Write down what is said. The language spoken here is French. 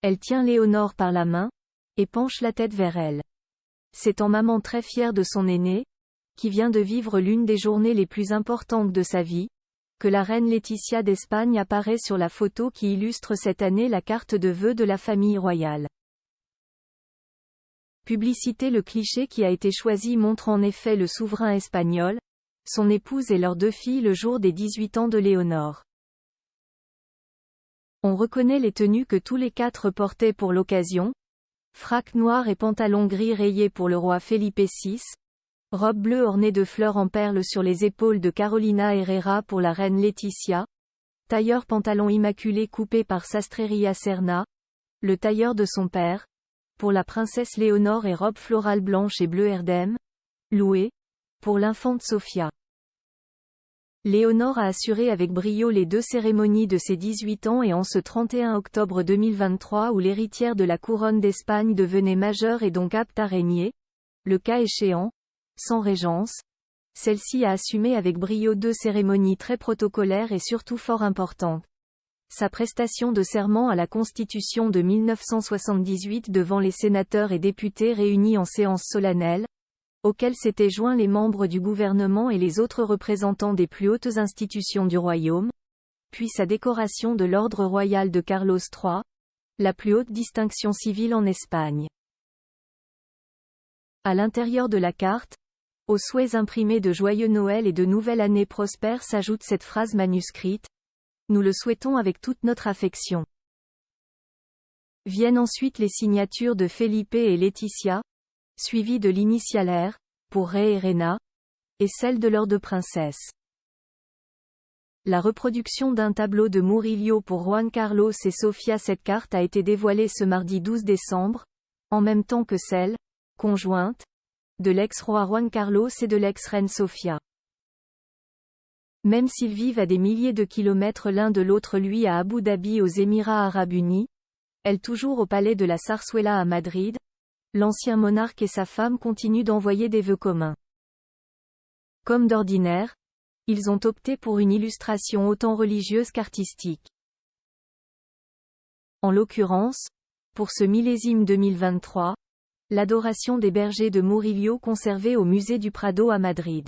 Elle tient Léonore par la main, et penche la tête vers elle. C'est en maman très fière de son aînée, qui vient de vivre l'une des journées les plus importantes de sa vie, que la reine Laetitia d'Espagne apparaît sur la photo qui illustre cette année la carte de vœux de la famille royale. Publicité. Le cliché qui a été choisi montre en effet le souverain espagnol, son épouse et leurs 2 filles le jour des 18 ans de Léonore. On reconnaît les tenues que tous les 4 portaient pour l'occasion, frac noir et pantalon gris rayé pour le roi Felipe VI, robe bleue ornée de fleurs en perles sur les épaules de Carolina Herrera pour la reine Laetitia, tailleur pantalon immaculé coupé par Sastreria Serna, le tailleur de son père, pour la princesse Léonore et robe florale blanche et bleu Erdem, louée, pour l'infante Sofia. Léonore a assuré avec brio les 2 cérémonies de ses 18 ans et en ce 31 octobre 2023 où l'héritière de la couronne d'Espagne devenait majeure et donc apte à régner, le cas échéant, sans régence, celle-ci a assumé avec brio 2 cérémonies très protocolaires et surtout fort importantes. Sa prestation de serment à la Constitution de 1978 devant les sénateurs et députés réunis en séance solennelle, auxquels s'étaient joints les membres du gouvernement et les autres représentants des plus hautes institutions du royaume, puis sa décoration de l'ordre royal de Carlos III, la plus haute distinction civile en Espagne. À l'intérieur de la carte, aux souhaits imprimés de Joyeux Noël et de Nouvelle Année prospère s'ajoute cette phrase manuscrite: « Nous le souhaitons avec toute notre affection ». Viennent ensuite les signatures de Felipe et Laetitia, suivies de l'initiale R, pour Rey et Reina, et celle de leurs 2 princesses. La reproduction d'un tableau de Murillo pour Juan Carlos et Sofia. Cette carte a été dévoilée ce mardi 12 décembre, en même temps que celle, conjointe, de l'ex-roi Juan Carlos et de l'ex-reine Sofia. Même s'ils vivent à des milliers de kilomètres l'un de l'autre, lui à Abu Dhabi aux Émirats Arabes Unis, elle toujours au palais de la Zarzuela à Madrid, l'ancien monarque et sa femme continuent d'envoyer des vœux communs. Comme d'ordinaire, ils ont opté pour une illustration autant religieuse qu'artistique. En l'occurrence, pour ce millésime 2023, l'Adoration des bergers de Murillo conservée au musée du Prado à Madrid.